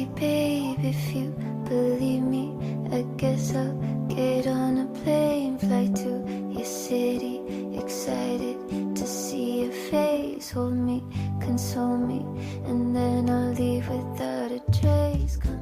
me, babe, if you believe me. I guess I'll get on a plane, fly to your city, excited to see your face. Hold me, console me, and then I'll leave without a trace. Come.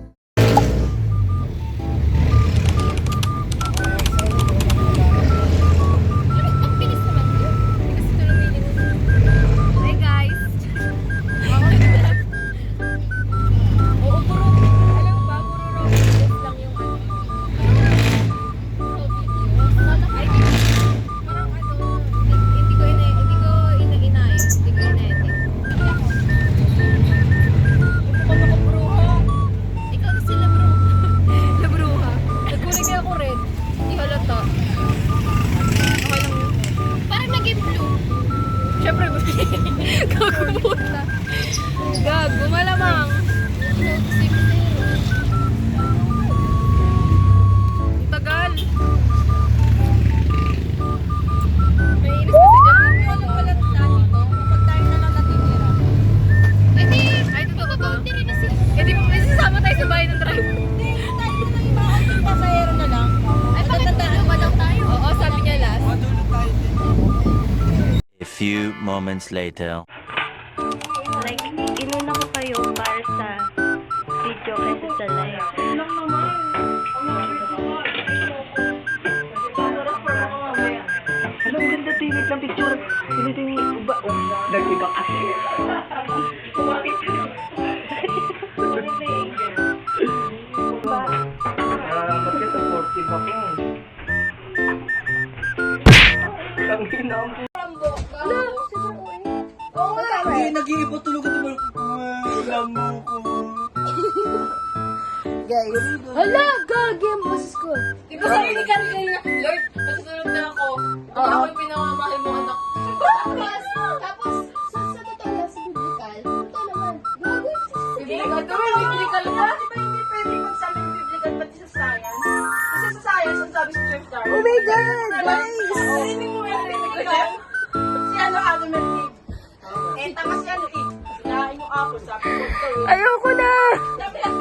Gago, malamang. Tagal. May inis kasi dyan. Wala na dito. Kapag tayo na lang natitira. Eh di, ay totoo ba? Eh di, sasama tayo sa bahay ng driver. Hindi, tayo na lang iba. Ay, pasahero na lang. Ay, bakit ba daw tayo? Oo, sabi niya last. A few moments later. Like, inuna ko kayo para sa video kasi sa live. Lang naman. Alam, ganda tingit ng picture. Ganito yung iba. Nag-iba kasi. Ba't ka 40 ba ko? Tangin na ang Hindi, nag-iiba tulog at tumalog. Alam mo ko. Guys. Hala, gagi ang boses ko. Di ba sabi ni Carl kanina, Lord, masusunod na ako. Ako yung pinamamahal mo anak. Tapos, sa totoo lang, sa biblical, totoo naman, gago yung Biblical to, biblical pa. Di ba hindi pwede magsabi ng biblical pati sa science? Kasi sa science, ang sabi sa Jeff Darwin. Oh my God, guys! Hindi mo yung biblical. Si Adam and Eve. Eh, tama si Eve. Sinain yung apple, sabi ko ito. Ayoko na! Sabi lang,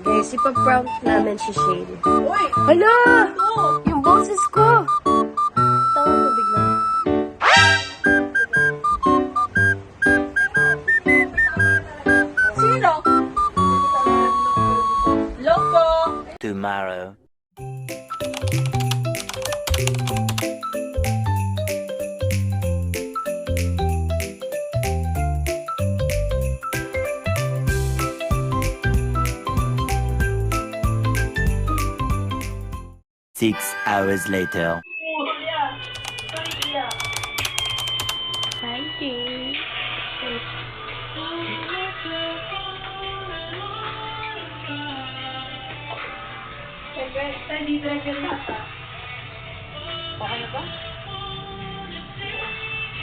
Guys, ipaprank namin si Shane. uy, Hala! ito. Yung boses ko! Tawa ko bigla. Sino? Loco. Tomorrow. Six hours later. Thank you. Hindi driver nata. Okay na ba?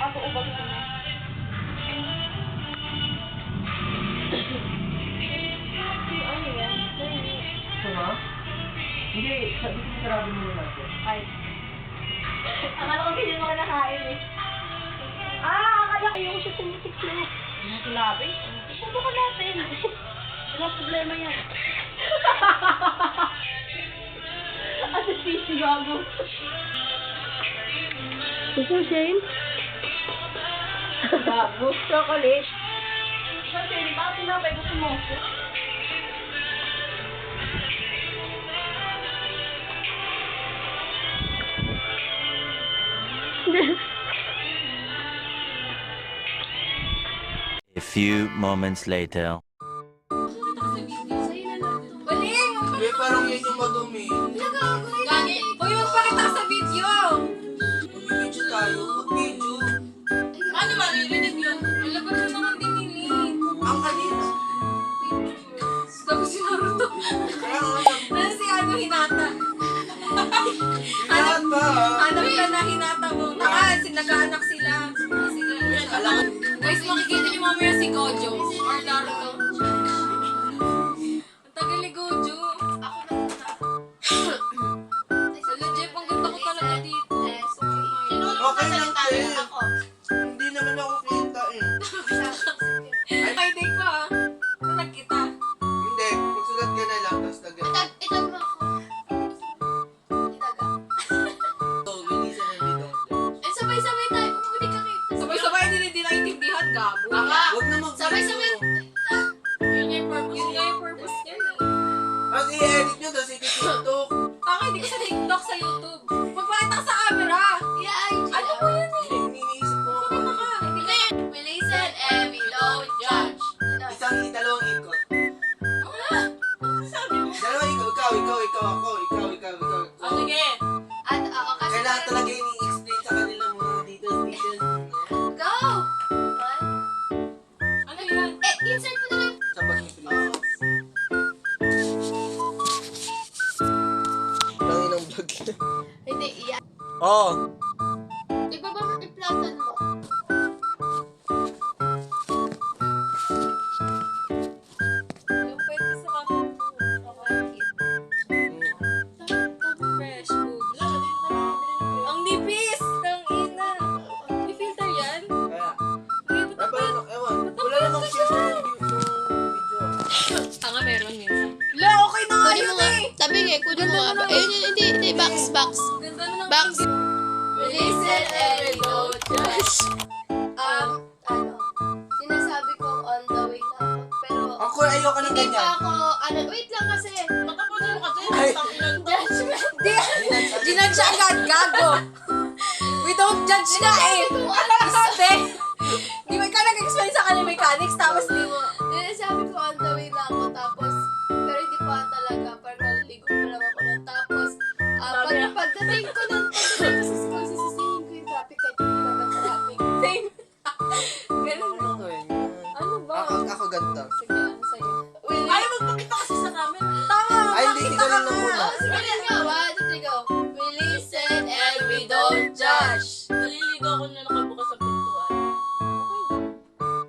Ako ubag na. Ano yan? Ha? Hindi, sabi ko sarado mo natin. Ay. Akala ko hindi mo kinakain eh. Akala ko yung siya tumitik na. Ano sinabi? Subukan natin. Wala problema yan. At the PC gago. Gusto mo, Shane? Gago. Chocolate. Kasi, bakit tinapay gusto mo? A few moments later. Hindi, parang yan yung madumi. Gagi! Huwag yung mo hinata. Lahat ba? Hanap ka na hinata mo. Nagkaanak sila. Guys, makikita niyo mamaya si Gojo or Naruto. Ang tagal ni Gojo. Hello, Jeff. Ang ganda ko talaga dito. Okay lang tayo. Hindi naman ako kita eh. Ay, day ko ah. Nag kita. Hindi, magsulat ka na lang, tapos lagyan. Itag mo ako. Itaga. So, bilisan ng bidong. Eh, sabay-sabay tayo. Hindi ka kita. Sabay-sabay hindi naintindihan, gago. Huwag na mag- Sabay-sabay. Yun nga yung purpose. Yun nga yung purpose niya. Tapos i-edit nyo, tapos i-tiktok. Taka, hindi ko sa TikTok sa YouTube. Magpakita ka sa camera. Yeah, Ano mo yan eh? Iniisip ko ako. Ano ka? Hindi. We listen and we don't judge. Dalawang ikot. Sabi mo. Dalawang ikot, ikaw, ako, ikaw. Oh, sige. At, oo, kasi Kailangan talaga ini-explain sa kanila mga details. Go! What? Ano yan? Eh, insert mo na lang. Sa pag-explain. Langin ang vlog yun. Hindi, iya. Oo. Di ba ba iplatan mo? Yung pwede sa fresh food. Ang nipis! Ang ina! May filter yan? Kaya, Dito ay, parang, ewan, wala namang filter yung video. Tanga meron minsan. La, okay na nga Kunin mo yun nga. eh! Tabi nga, kunin mo nga. Eh, hindi. Box. Ganda na ng Box. video. We listen and we don't judge. Ano? Sinasabi ko on the way na ako. Pero, Ako, ayoko ng hindi pa ganyan. ako, wait lang kasi. Matapunan mo kasi. Ay. Judgment. Ginudge siya agad, gago! We don't judge nga eh! Ate! Di ba ikaw nag-explain sa kanya mechanics tapos di mo... Sinasabi ko on the way na ako. Tapos, pero hindi pa talaga. Parang naliligo pa lang ako nun. Tapos, pagdating ko sa school, sisisihin ko yung traffic kahit hindi naman traffic. Same! Ganun na. Ano yun? Ano ba? Ako ganito. Sige, ano sa'yo? Will Ay, magpakita kasi sa camera. Tama! Ay, hindi, magpakita ikaw lang ka. muna. Oh, sige lang nga. 1, 2, 3, go. We listen and we don't judge. Naliligo ako na nakabukas sa pintuan.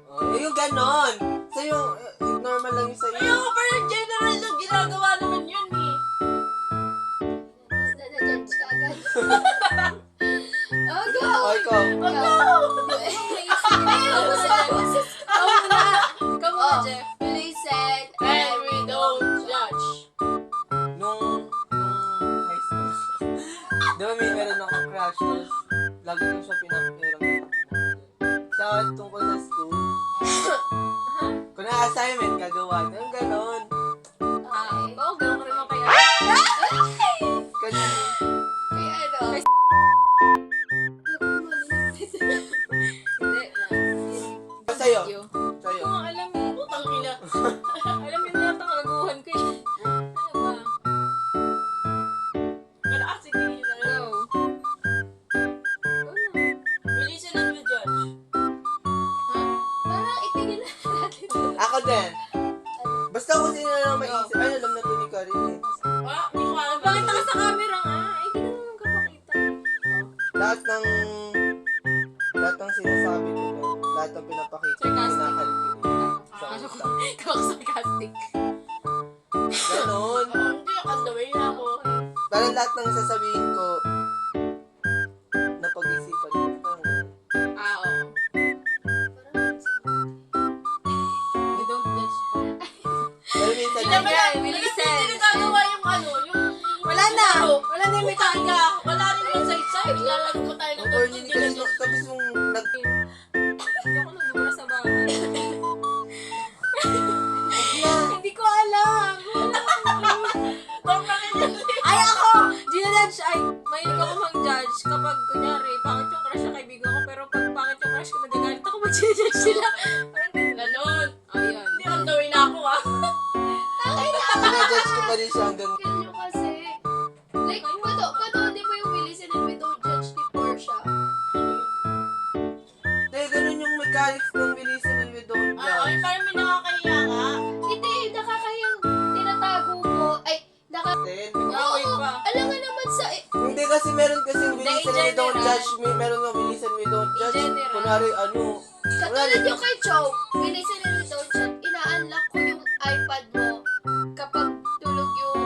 Oh, yung ganon. Sa'yo, normal lang yung sa'yo. Ayoko, parang general na ginagawa naman yun eh. Na-judge ka agad. Oh, go! Oh, ikaw. Ikaw muna. Ikaw muna, Oh, Jeff. we listen And we don't judge. Nung high school. Di ba meron akong crush, tapos lagi ko siya pinapirang. Sa tungkol sa school. Kung na-assignment, gagawa. Yung ganon. Oo, ganun ka rin mo kaya. Kasi, Kaya ano? Hindi. sa'yo. Yo. Sa'yo. Oo, alam mo. Putang ina. Alam mo na itong kagaguhan ko eh. Ano ba? Wala kasi hindi na lang. Release and we judge. Parang itigil na natin. Ako din. Basta kung sino na maisip. Ay, alam na to ni Karin eh. Wala, hindi ko alam. Bakit ka sa camera nga? Ay, hindi na naman kapakita. Lahat ng sinasabi ko, lahat ng pinapakita, Sarcastic. kinakalkin. Sa Ano ko? utak. Ikaw sarcastic. Ganon. Hindi, on the way na ako. Parang lahat ng sasabihin ko, napag-isipan ko. Parang ganon. Oo. We don't judge. Pero minsan, Hindi naman yan. We listen. Hindi nagagawa yung ano, yung... Wala na. Wala na yung mechanic. Wala rin yung side-side. Lalaro ko tayo ng ang corny ni Karin, tapos yung Hindi ako nagbubura sa bahay. Hindi ko alam. Ay, ako! Ginajudge. Ay, mahilig ako mang-judge kapag, kunyari, pangit yung crush ng kaibigan ko, pero pag pangit yung crush ko, nagagalit ako mag-judge sila. Parang ganon. Ayun. Hindi, on the way na ako, ah. sinajudge ko pa rin siya hanggang Kill nyo kasi. Like, di ba yung we listen and we don't judge ni Portia? Hindi, ganun yung mechanics ng Wilson and we don't judge. Parang may nakakahiya ka. Hindi, nakakayang tinatago mo. Ay, Then, Oo, meron kasing Hindi, bilisan in na don't general. judge me. Meron nga bilisan me don't judge. general. Kunwari, ano. Katulad yung kay Chow, bilisan na rin don't chat, ina-unlock ko yung iPad mo kapag tulog yung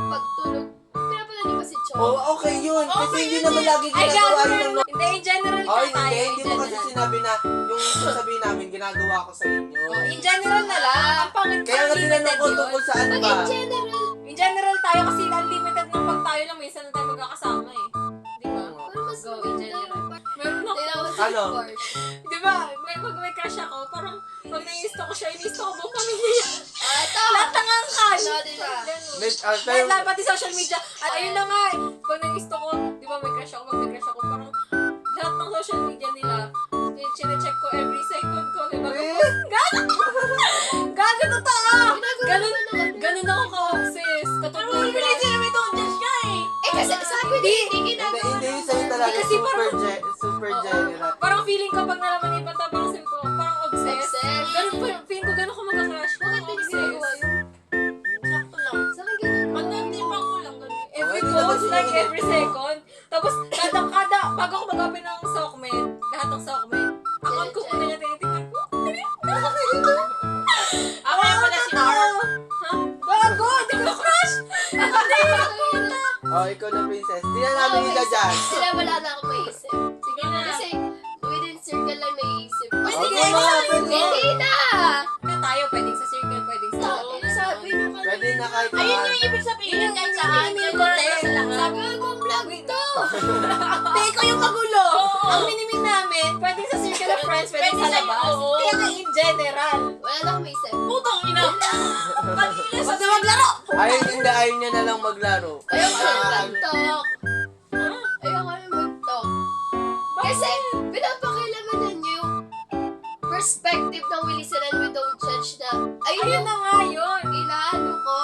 pagtulog. Pinapala niyo ba si Chow? Oh, okay yun. Kasi hindi naman lagi Ay, ginagawa gagawin yun. mo. Hindi, in general ka Ay, tayo. hindi mo kasi sinabi na yung sasabihin namin, ginagawa ko sa inyo. In general na lang. Ang pangit Kaya nga tinanong ko tungkol saan Pag ba? in general, In general tayo kasi unlimited ng pag tayo lang. Minsan na tayo magkakasama eh. Di ba? pero mas Go, in maganda general. yung Meron ako. Tingnan mo si Ano? Porsche. Di ba? Pag may crush ako, parang pag naiisto ko siya, iniisto ko buong pamilya niya. Ito! Lahat ng ang crush. Ano, di ba? Pero, Lahat pati social media. At ayun na nga eh. Pag naiisto ko, di ba may crush ako, pag may crush ako, parang lahat ng social media nila, chine-check ko every second ko. Diba? Gago! Gago totoo! Ganun ako ka-obsess. Katulad ng crush. Eh, kasi sabi niya, hindi ginagawa. hindi yung sa'yo talaga Kasi parang- super Oo. general. Parang feeling ko pag nalaman niya yung bata, parang sabi ko, parang obsessed. Obsessed. Ganun po, feeling ko ganun ko magka-crush. Bakit hindi niya ginagawa yun? Sakto lang. Sa akin ginagawa. Every Oh, hindi naman post, siya like yun eh. every second. Tapos, bago ako mag-open ng Sockmed, lahat ng Sockmed, account ko muna niya tinitingnan ko. Ako yung pala si Mar. Ha? Gago! Hindi ko na-crush! Oh, ikaw na princess. Di na namin ika dyan. Sila wala na akong maisip. Sige na. Kasi within circle lang naisip. Oh, Sige go na! na, pwede. Hindi na! Kaya tayo, pwedeng sa circle, pwedeng sa Sabi niyo kanina. Pwede na kahit ibig sabihin. Yun yung kahit saan. Yun yung Sabi ko, kung vlog to! Teko yung magulo. Ang minimin namin, pwedeng sa circle of friends, pwedeng sa labas. Kaya nga in general. Wala na akong maisip. Putang ina. Huwag na maglaro. Ayaw niya na lang maglaro. Ayaw ko na mag-talk. Ayaw ko na mag-talk. Kasi, pinapakilamanan niyo yung perspective ng We Listen and We Don't Judge na, ayun Ayun yung na nga yun. inaano ko,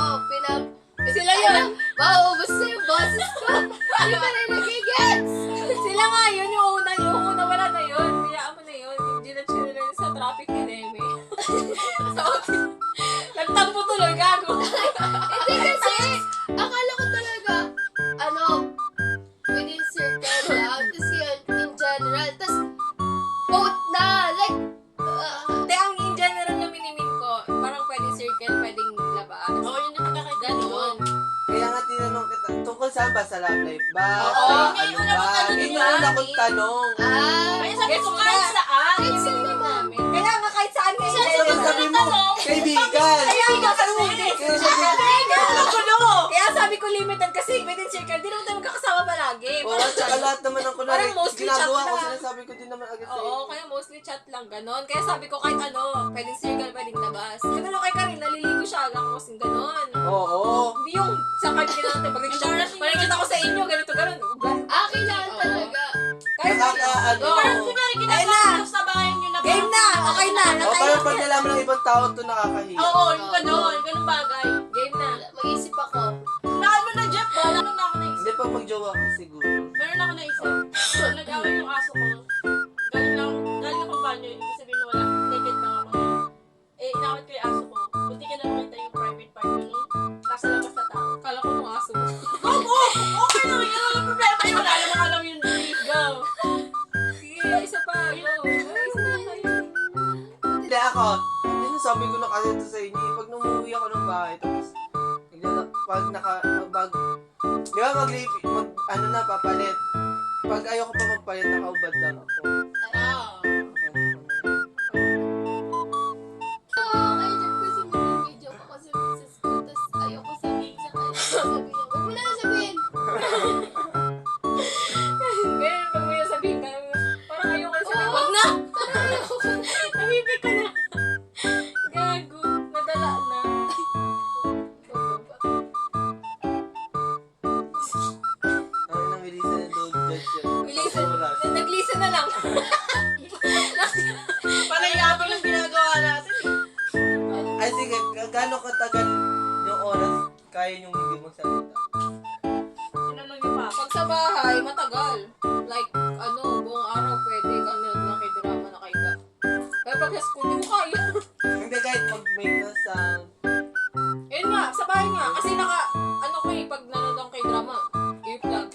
Sila yun. Maubos na yung boses ko. Ano ba na nagigets? Sila nga yun, yung una wala na yun. Hayaan mo na yun. Yung ginatch ko nila sa traffic ni Neme. Nagtampo tuloy, gago. Hindi kasi, akala ko talaga, within circle lang. Tapos yun, in general. Tapos, quote na, like, Hindi, ang in general na minimin ko, parang pwedeng circle, pwedeng labas. Oo, yun yung ganun. Kaya nga tinanong kita, tungkol saan ba sa love life ba? Oo, Sa yun yung ano una ba? kong tanong, Yun di yung ba? una kong tanong. Sabi ko kahit saan. Kahit Yung saan minimin naman. namin. Kaya nga kahit saan nga in Sabi general. mo, kaibigan. Kaya nga kasi. Kaya Kaya sabi ko limited kasi within circle, di naman tayo magkakasama palagi. Oo, at saka lahat naman ng kunwari, Parang mostly ginagawa chat ko, lang. sinasabi ko din naman agad sa Oo, kaya mostly chat lang, ganon. Kaya sabi ko kahit ano, pwedeng circle, pwedeng labas. Ganun ako kay Karin, naliligo siya, aga ko kasing ganon. Oo. Hindi yung sa card natin, pag nag-chat ako sa inyo, ganito, ganon. kailangan talaga. Kahit Nakaka- ano. Ayun na! Game na! Okay na! O, parang pag nalaman ng ibang tao ito nakakahiya. ganun bagay. Game na. Mag-isip ako. Hindi, pag magjowa ka siguro. Meron ako naisip. Nag-away yung aso ko. Galing akong banyo. Ibig sabihin na wala. Naked lang ako. Inawat ko yung aso ko. Buti ka na makita yung private part ko nun. Nasa labas na tao. Kala ko nung aso mo. Okay lang yun. Walang problema yun. Wala namang alam yun. Go. Sige, isa pa. Go. Isa na tayo. Hindi ako. Yun, sabi ko na kasi ito sa inyo. Pag numuwi ako ng bahay, tapos, pag di ba papalit. Pag ayoko pa magpalit, nakaubad lang ako. Kaya dyan kasi video ko kasi sa school. Tapos ayoko sabihin sa kanya. Sabi niya, huwag mo na sabihin. Ganyan, pag may sabihin ka, parang ayoko na sabihin. Wag na! Namibig ka na. Gago. Nadala na. Ang namilisa na don't judge yun. Listen. Oras. Nag-listen na lang. Parang yabang lang ginagawa natin. Ay sige, gaano katagal yung oras kaya yung hindi magsalita? Sinanong yung papa. Pag sa bahay, matagal. Like, buong araw pwede ka na kay drama na kay ka. Pero pag sa school, di mo kaya. Hindi, kahit mag-make na sound. Yun nga, sa bahay nga. Kasi pag nanonood ako kay drama, earplug.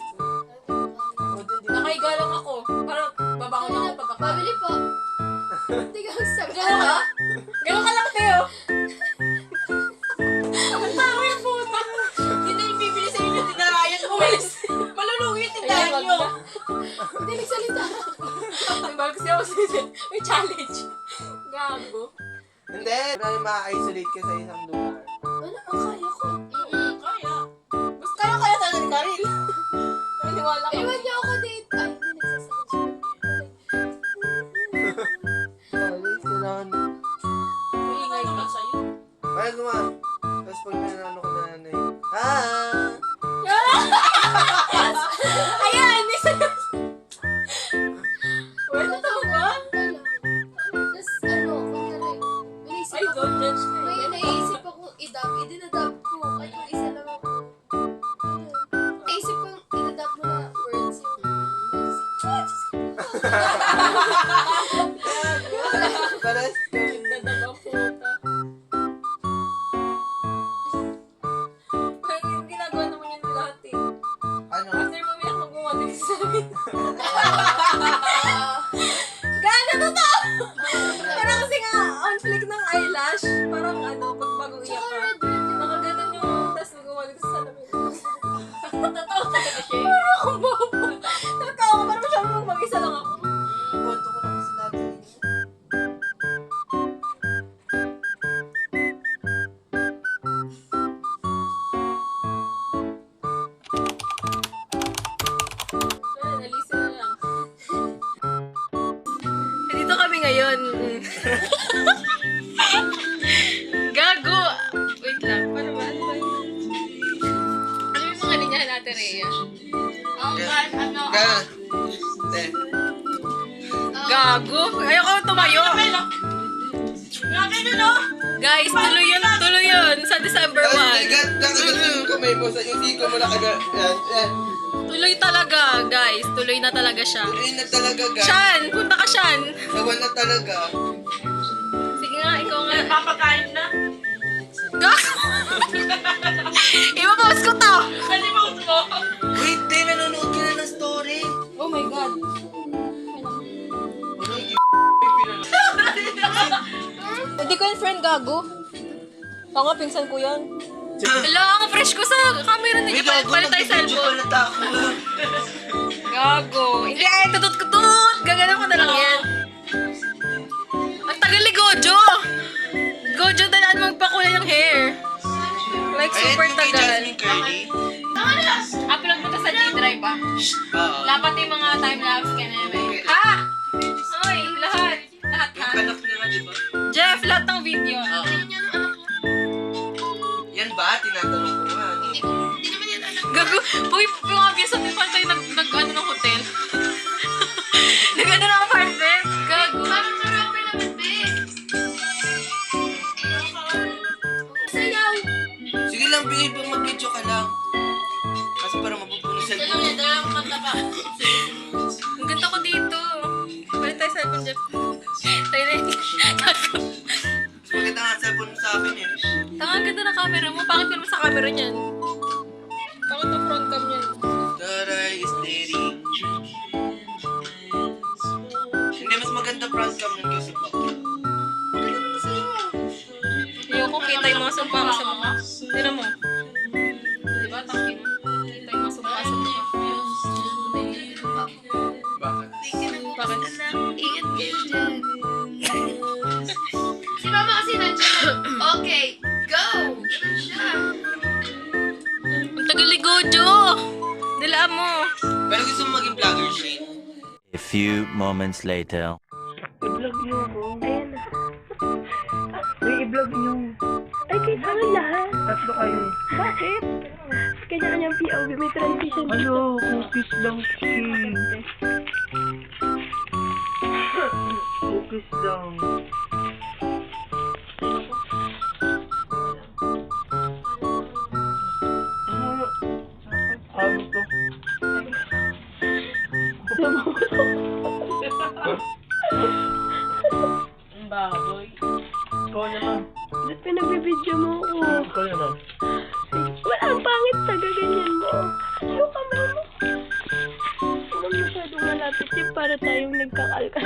May challenge. Gago. Hindi, wala ma-isolate ka sa isang lugar. Wala, ang kaya ko. Kaya. Basta kaya talaga ni Karil. Naniwala ka. Iwan niyo ako dito. Ay, hindi nagsasabi. Kailangan. Maingay naman sa'yo. Kaya naman. Tapos pag nanalo ko na nanay. Ayan! Wala to ba? Tapos, kunyari, may naisip Ay, ako, don't judge ka. may naisip akong idab, idinadab ko, kahit yung isa lang ako. Naisip kong idadab mo na words yung, Pares. Dadabang puta. Ay, ginagawa naman yun lahat eh. Ano? After mo may akong gumawa din sa amin. Gana to to! Parang kasi nga, on flick ng eyelash. Parang pag bagong iyak tsaka ka. red yun. Nakaganon yung tas gumawa sa salamin. Totoo talaga siya. Parang akong bobo. Totoo, parang masyadong mag-isa lang ako. Kwento ko na kasi natin. Ayan, nalisa na lang. Dito kami ngayon. Gago! Wait lang, paano ba? Ano ba yun? Ano yung mga linyahan natin, Rhea? Gana. Hindi. Gago! Ayoko tumayo! Guys, tuloy yun sa December 1. Nakagat yung kamay mo sa yung siko mo nakagat. Yan. Tuloy talaga, guys. Tuloy na talaga siya. Tuloy na talaga, guys. Shan! Punta ka, Shan! Sawan na talaga. Sige nga, ikaw nga. Papakain na. Gago! Ipapost ko to! Nalipost mo? Wait, di, nanonood ka na ng story. Oh my God. Hindi ko yung friend, gago. Oo nga, pinsan ko yan. Hello, ang fresh ko sa camera ninyo. Palit tayo cellphone. Gago. Hindi, ay, tutut-kutut. Gagano ko na lang yan. Ang tagal ni Gojo. Gojo, dalaan magpakulay ng hair. Like, super tagal. Upload mo to sa G-Drive, ah. Dapat yung mga time-lapse ka na yun. Ha? Hoy, lahat. Lahat, ha? Anak na nga, di ba? Jeff, lahat ng video. Yan ba? Tinatanong ko nga. Gago. Uy, yung obvious sa tipan tayo nag-ano ng hotel. Nag-ano ng apartment. Gago. Parang karaoke naman, be. Sayaw. Sige lang, babe. Mag-video ka lang. Kasi parang mapupuno sa Dalawang kanta pa. Ang ganda ko dito. Palit tayo cellphone, Jeff. Tayo na yun. Gago. Mas maganda nga cellphone mo sa akin eh. Tanga, ang ganda ng camera mo. Bakit ka naman sa camera niyan? Bakit ang front cam niyan? Taray is dating. Hindi, mas maganda front cam nun kasi back. Maganda naman sa'yo. Ayoko, kita yung mga sumpa ko sa mukha. Tira mo. Diba, tangin mo. Kita yung mga sumpa sa mukha. Bakit? Bakit? Ingat kayo dyan. Si mama kasi nandiyan. Okay, go! Ganun siya. Ang tagal ni Gojo! Dilaan mo. Pero gusto mo maging vlogger, Shane? A few moments later. I-vlog niyo ako. Ayan na. May i-vlog niyo. Ay, kayo sa akin lahat. Tatlo kayo. Bakit? Kanya-kanyang POV. May transition. Ano? Cookies lang, Shane. Cookies lang. Ano to? Ang baboy. Ikaw naman. Ba't pinagbibidyo mo ako? Ikaw naman. Wala, ang pangit na gaganyan mo. Yung camera mo. Huwag masyadong malapit yun para tayong nagkakalkal.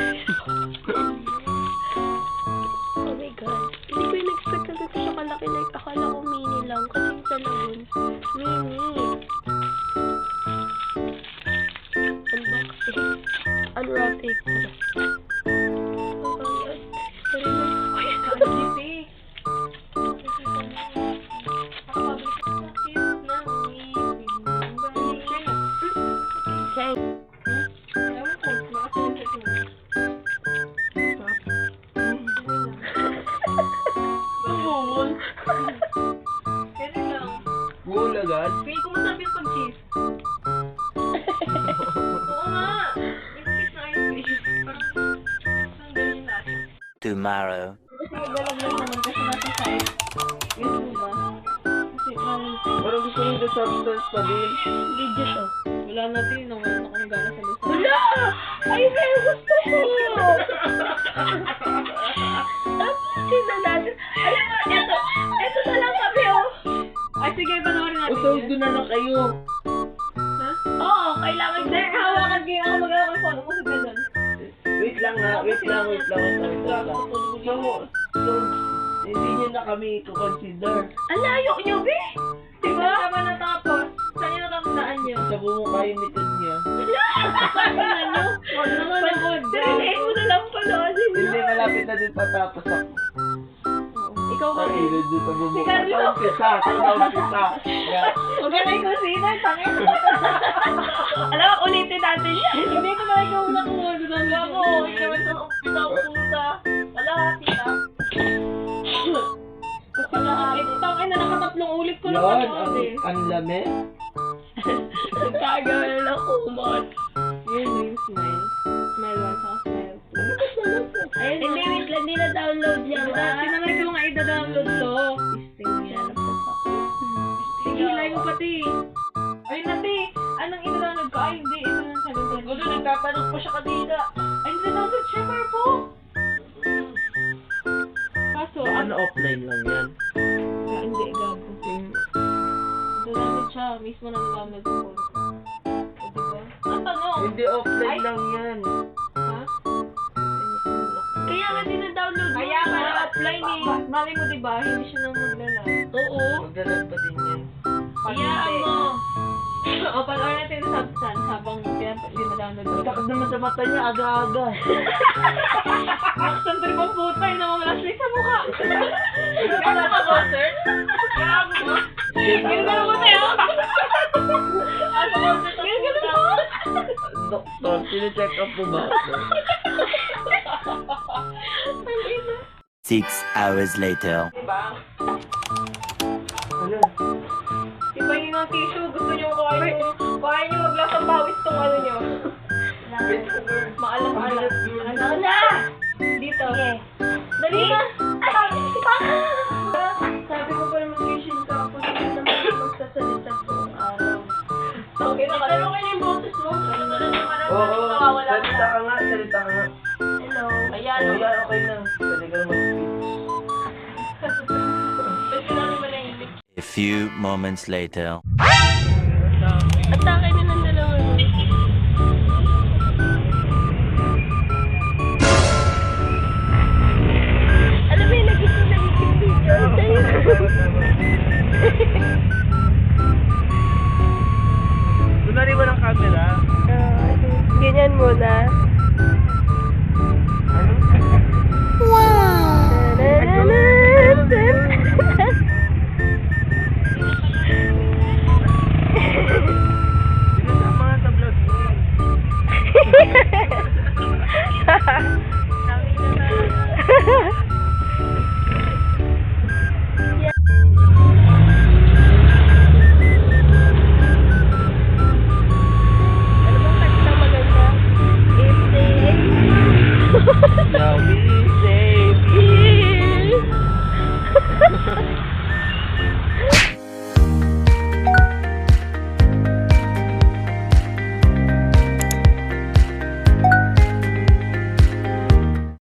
Oh my God. Hindi ko yung expect na ito siya kalaki. Like, akala ko mini lang. Kasi yung talagon, mini. Unboxing. Unwrapping. Ganun lang. Cool agad. Feel ko masarap yung pag-cheese. Oo nga. Yung cheese na ice cream. Parang ganun yung lasa. Tomorrow. Kasi nagdalag lang naman kasi nasa side. Yes, diba? Kasi Parang gusto nyo the substance pa din. video to. Wala natin, nawala na kami gana sa lusa. Wala! Ay, pero gusto ko! Tapos sila natin. Alam mo, eto na lang kami, oh. Ay, sige, panoorin natin Usog yun. doon na lang kayo. Oo, kailangan Hindi, hawakan kayo ako mag-awak ng phone. Kasi ganun. Wait lang ha, wait lang. So, hindi nyo na kami i-consider. Ang layo nyo, be! Diba? Saan ba natapos? Saan yung nataposaan nyo? Sa bumukha yung likod niya. Ano? Huwag naman ako. Darihin mo na lang pala. Hindi, malapit na din patapos ako. Ikaw ba? Sa ilod doon sa bumukha. Carlo. Sa Yeah. Huwag ka na ikaw sino. Tangin. Alam mo, ulitin natin yan. Hindi ko na ikaw na kumuha doon. Gago. Ikaw naman sa umpisa puta. Kalahati na. Kasi kalahati. Tangin na nakatatlong ulit ko na Yun, panood eh. ang lame. Nagkagal ako, man. Yun yung smile. Smile 1 saka smile 2. Ayun Hindi, wait lang, hindi na-download yan. Tinanay ko nga i-download to. Isting yan. Sige, hilay mo pati. Ay, nati. Anong i-download ko? Ay, hindi. Ito lang sa download. Gulo, nagtatanong pa siya kanina. Ay, download siya, Marpo. Kaso, Ano offline lang yan. hindi, gago. Download siya. Mismo na download ko. O, diba? Ang tanong. Hindi offline Ay. lang yan. Ha? Kaya nga din na-download mo. Kaya pala offline eh. Mali mo diba, hindi siya nang maglalag. Oo. Magdalag pa din yan. Iyaan mo. O, panoorin natin sa substance habang hindi na-download ko. Takot naman sa mata niya, aga-aga. Action trip ang puta, yung namamalasli sa mukha. Ano ka, concert? Yung gano'n mo tayo. Ano ka, concert? Yung gano'n mo. Doktor, sine-check up mo ba? 6 hours later. Ano? Diba yung mga tissue, gusto nyo kaya nyo maglasang bawis tong ano nyo. Maalam-alam. Ano na? Dito. Dali na. Sabi ko pa mag-gising ka ako. Hindi naman magsasalita buong araw. Okay na Pero kayo yung boses mo. Oo, salita ka nga. Hello. Ayan. Ayan, okay na. Pwede ka mag-speech. Pwede na naman ang ibig. A few moments later. Atake na ng dalawa. Alam mo yung nag-isip na video. Kunwari mo ng camera. Ganyan mo.